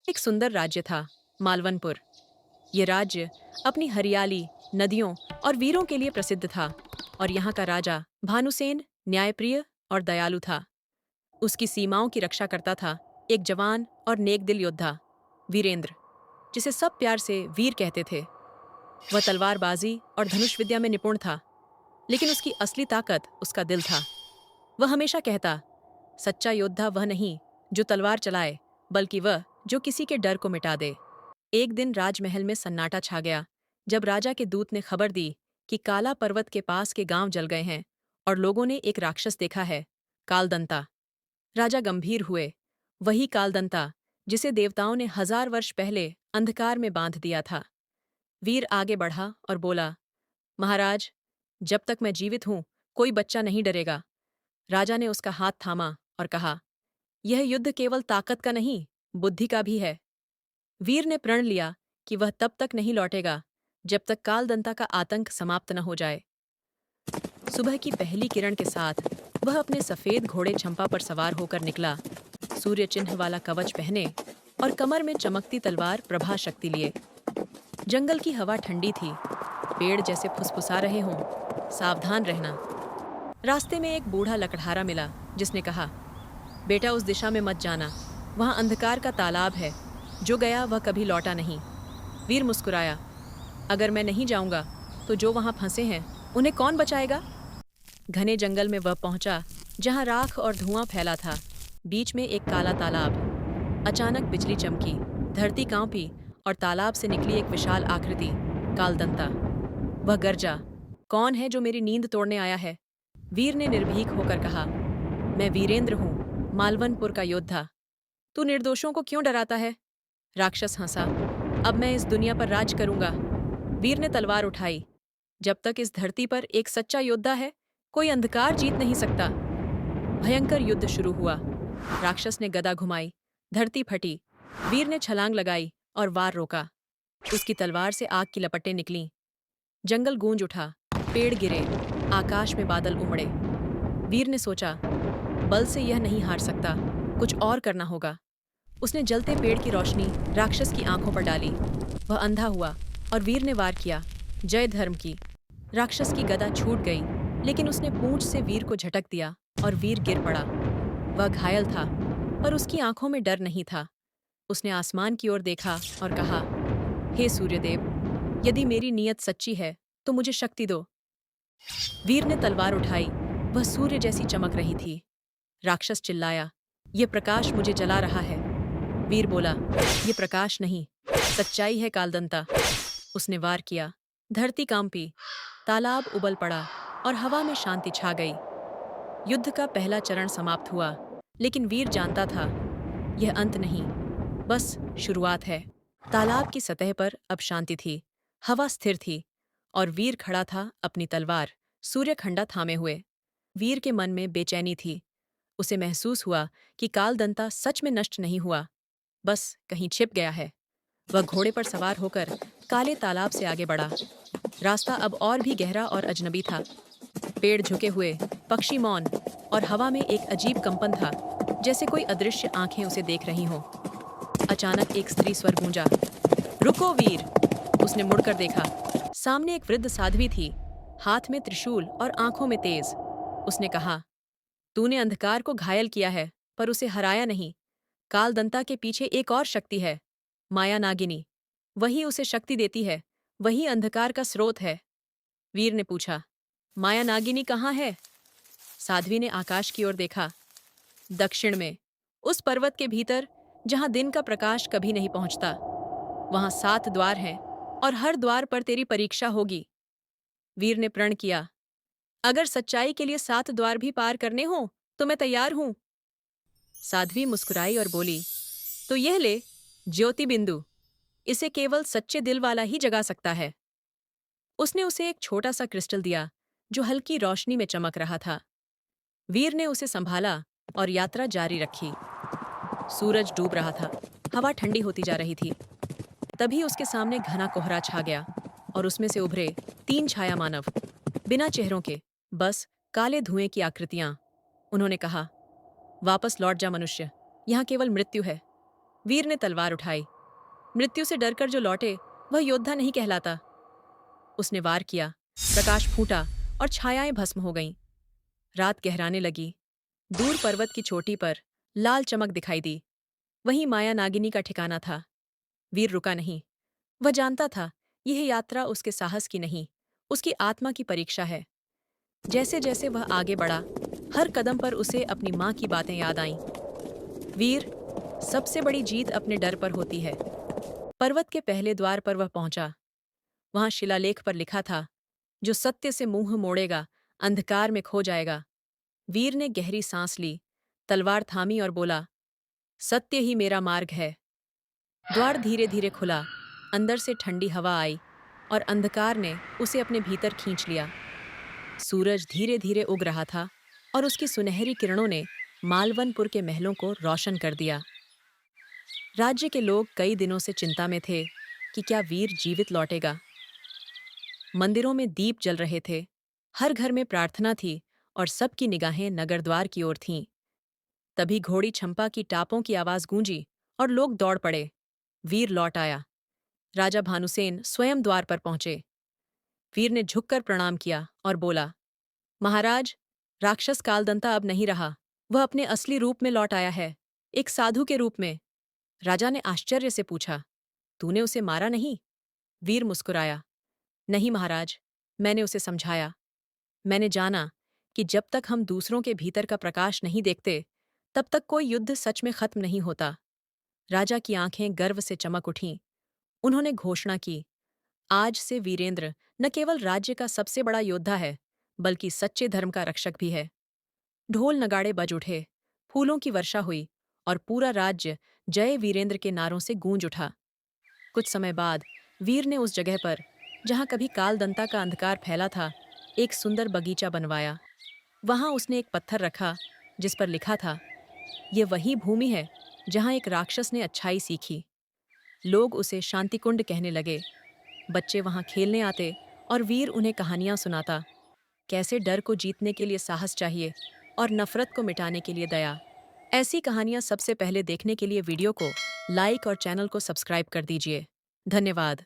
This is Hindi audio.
एक सुंदर राज्य था, मालवनपुर। ये राज्य अपनी हरियाली, नदियों और वीरों के लिए प्रसिद्ध था और यहाँ का राजा भानुसेन न्यायप्रिय और दयालु था। उसकी सीमाओं की रक्षा करता था एक जवान और नेक दिल योद्धा, वीरेंद्र, जिसे सब प्यार से वीर कहते थे। वह तलवारबाजी और धनुष विद्या में निपुण था, लेकिन उसकी असली ताकत उसका दिल था। वह हमेशा कहता, सच्चा योद्धा वह नहीं जो तलवार चलाए, बल्कि वह जो किसी के डर को मिटा दे। एक दिन राजमहल में सन्नाटा छा गया जब राजा के दूत ने खबर दी कि काला पर्वत के पास के गांव जल गए हैं और लोगों ने एक राक्षस देखा है, कालदंता। राजा गंभीर हुए, वही कालदंता जिसे देवताओं ने 1000 वर्ष पहले अंधकार में बांध दिया था। वीर आगे बढ़ा और बोला, महाराज, जब तक मैं जीवित हूं कोई बच्चा नहीं डरेगा। राजा ने उसका हाथ थामा और कहा, यह युद्ध केवल ताकत का नहीं, बुद्धि का भी है। वीर ने प्रण लिया कि वह तब तक नहीं लौटेगा जब तक कालदंता का आतंक समाप्त न हो जाए। सुबह की पहली किरण के साथ वह अपने सफेद घोड़े चंपा पर सवार होकर निकला, सूर्य चिन्ह वाला कवच पहने और कमर में चमकती तलवार प्रभा शक्ति लिए। जंगल की हवा ठंडी थी, पेड़ जैसे फुसफुसा रहे हों, सावधान रहना। रास्ते में एक बूढ़ा लकड़हारा मिला जिसने कहा, बेटा उस दिशा में मत जाना, वहाँ अंधकार का तालाब है, जो गया वह कभी लौटा नहीं। वीर मुस्कुराया, अगर मैं नहीं जाऊंगा तो जो वहाँ फंसे हैं उन्हें कौन बचाएगा। घने जंगल में वह पहुंचा जहाँ राख और धुआं फैला था, बीच में एक काला तालाब। अचानक बिजली चमकी, धरती कांपी और तालाब से निकली एक विशाल आकृति, कालदंता। वह गरजा, कौन है जो मेरी नींद तोड़ने आया है। वीर ने निर्भीक होकर कहा, मैं वीरेंद्र हूँ, मालवनपुर का योद्धा। तू निर्दोषों को क्यों डराता है। राक्षस हंसा, अब मैं इस दुनिया पर राज करूंगा। वीर ने तलवार उठाई, जब तक इस धरती पर एक सच्चा योद्धा है कोई अंधकार जीत नहीं सकता। भयंकर युद्ध शुरू हुआ। राक्षस ने गदा घुमाई, धरती फटी। वीर ने छलांग लगाई और वार रोका। उसकी तलवार से आग की लपटें निकलीं। जंगल गूंज उठा, पेड़ गिरे, आकाश में बादल उमड़े। वीर ने सोचा, बल से यह नहीं हार सकता, कुछ और करना होगा। उसने जलते पेड़ की रोशनी राक्षस की आंखों पर डाली। वह अंधा हुआ और वीर ने वार किया, जय धर्म की। राक्षस की गदा छूट गई, लेकिन उसने पूंछ से वीर को झटक दिया और वीर गिर पड़ा। वह घायल था, पर उसकी आंखों में डर नहीं था। उसने आसमान की ओर देखा और कहा, हे सूर्यदेव, यदि मेरी नीयत सच्ची है तो मुझे शक्ति दो। वीर ने तलवार उठाई, वह सूर्य जैसी चमक रही थी। राक्षस चिल्लाया, ये प्रकाश मुझे जला रहा है। वीर बोला, ये प्रकाश नहीं, सच्चाई है कालदंता। उसने वार किया, धरती कांपी, तालाब उबल पड़ा और हवा में शांति छा गई। युद्ध का पहला चरण समाप्त हुआ, लेकिन वीर जानता था, यह अंत नहीं, बस शुरुआत है। तालाब की सतह पर अब शांति थी, हवा स्थिर थी और वीर खड़ा था अपनी तलवार सूर्यखंडा थामे हुए। वीर के मन में बेचैनी थी। उसे महसूस हुआ कि कालदंता सच में नष्ट नहीं हुआ, बस कहीं छिप गया है। वह घोड़े पर सवार होकर काले तालाब से आगे बढ़ा। रास्ता अब और भी गहरा और अजनबी था। पेड़ झुके हुए, पक्षी मौन और हवा में एक अजीब कंपन था, जैसे कोई अदृश्य आंखें उसे देख रही हों। अचानक एक स्त्री स्वर गूंजा, रुको वीर। उसने मुड़कर देखा, सामने एक वृद्ध साध्वी थी, हाथ में त्रिशूल और आंखों में तेज। उसने कहा, तूने अंधकार को घायल किया है पर उसे हराया नहीं। कालदंता के पीछे एक और शक्ति है, माया नागिनी। वही उसे शक्ति देती है, वही अंधकार का स्रोत है। वीर ने पूछा, माया नागिनी कहाँ है। साध्वी ने आकाश की ओर देखा, दक्षिण में, उस पर्वत के भीतर जहां दिन का प्रकाश कभी नहीं पहुंचता। वहां 7 द्वार हैं और हर द्वार पर तेरी परीक्षा होगी। वीर ने प्रण किया, अगर सच्चाई के लिए 7 द्वार भी पार करने हों तो मैं तैयार हूं। साध्वी मुस्कुराई और बोली, तो यह ले, ज्योति बिंदु। इसे केवल सच्चे दिल वाला ही जगा सकता है। उसने उसे एक छोटा सा क्रिस्टल दिया जो हल्की रोशनी में चमक रहा था। वीर ने उसे संभाला और यात्रा जारी रखी। सूरज डूब रहा था, हवा ठंडी होती जा रही थी। तभी उसके सामने घना कोहरा छा गया और उसमें से उभरे 3 छाया मानव, बिना चेहरों के, बस काले धुएं की आकृतियां। उन्होंने कहा, वापस लौट जा मनुष्य, यहाँ केवल मृत्यु है। वीर ने तलवार उठाई। मृत्यु से डरकर जो लौटे वह योद्धा नहीं कहलाता। उसने वार किया, प्रकाश फूटा और छायाएं भस्म हो गईं। रात गहराने लगी। दूर पर्वत की चोटी पर लाल चमक दिखाई दी। वहीं माया नागिनी का ठिकाना था। वीर रुका नहीं। वह जानता था यह यात्रा उसके साहस की नहीं, उसकी आत्मा की परीक्षा है। जैसे जैसे वह आगे बढ़ा, हर कदम पर उसे अपनी माँ की बातें याद आईं। वीर, सबसे बड़ी जीत अपने डर पर होती है। पर्वत के पहले द्वार पर वह पहुंचा। वहां शिलालेख पर लिखा था, जो सत्य से मुंह मोड़ेगा अंधकार में खो जाएगा। वीर ने गहरी सांस ली, तलवार थामी और बोला, सत्य ही मेरा मार्ग है। द्वार धीरे धीरे खुला। अंदर से ठंडी हवा आई और अंधकार ने उसे अपने भीतर खींच लिया। सूरज धीरे धीरे उग रहा था और उसकी सुनहरी किरणों ने मालवनपुर के महलों को रोशन कर दिया। राज्य के लोग कई दिनों से चिंता में थे कि क्या वीर जीवित लौटेगा। मंदिरों में दीप जल रहे थे, हर घर में प्रार्थना थी और सबकी निगाहें नगरद्वार की ओर थीं। तभी घोड़ी छंपा की टापों की आवाज गूंजी और लोग दौड़ पड़े। वीर लौट आया। राजा भानुसेन स्वयं द्वार पर पहुंचे। वीर ने झुककर प्रणाम किया और बोला, महाराज, राक्षस कालदंता अब नहीं रहा। वह अपने असली रूप में लौट आया है, एक साधु के रूप में। राजा ने आश्चर्य से पूछा, तूने उसे मारा नहीं? वीर मुस्कुराया, नहीं महाराज, मैंने उसे समझाया। मैंने जाना कि जब तक हम दूसरों के भीतर का प्रकाश नहीं देखते, तब तक कोई युद्ध सच में खत्म नहीं होता। राजा की आंखें गर्व से चमक उठीं। उन्होंने घोषणा की, आज से वीरेंद्र न केवल राज्य का सबसे बड़ा योद्धा है, बल्कि सच्चे धर्म का रक्षक भी है। ढोल नगाड़े बज उठे, फूलों की वर्षा हुई और पूरा राज्य जय वीरेंद्र के नारों से गूंज उठा। कुछ समय बाद वीर ने उस जगह पर, जहां कभी कालदंता का अंधकार फैला था, एक सुंदर बगीचा बनवाया। वहां उसने एक पत्थर रखा जिस पर लिखा था, ये वही भूमि है जहां एक राक्षस ने अच्छाई सीखी। लोग उसे शांतिकुंड कहने लगे। बच्चे वहां खेलने आते और वीर उन्हें कहानियां सुनाता। कैसे डर को जीतने के लिए साहस चाहिए और नफरत को मिटाने के लिए दया। ऐसी कहानियां सबसे पहले देखने के लिए वीडियो को लाइक और चैनल को सब्सक्राइब कर दीजिए। धन्यवाद।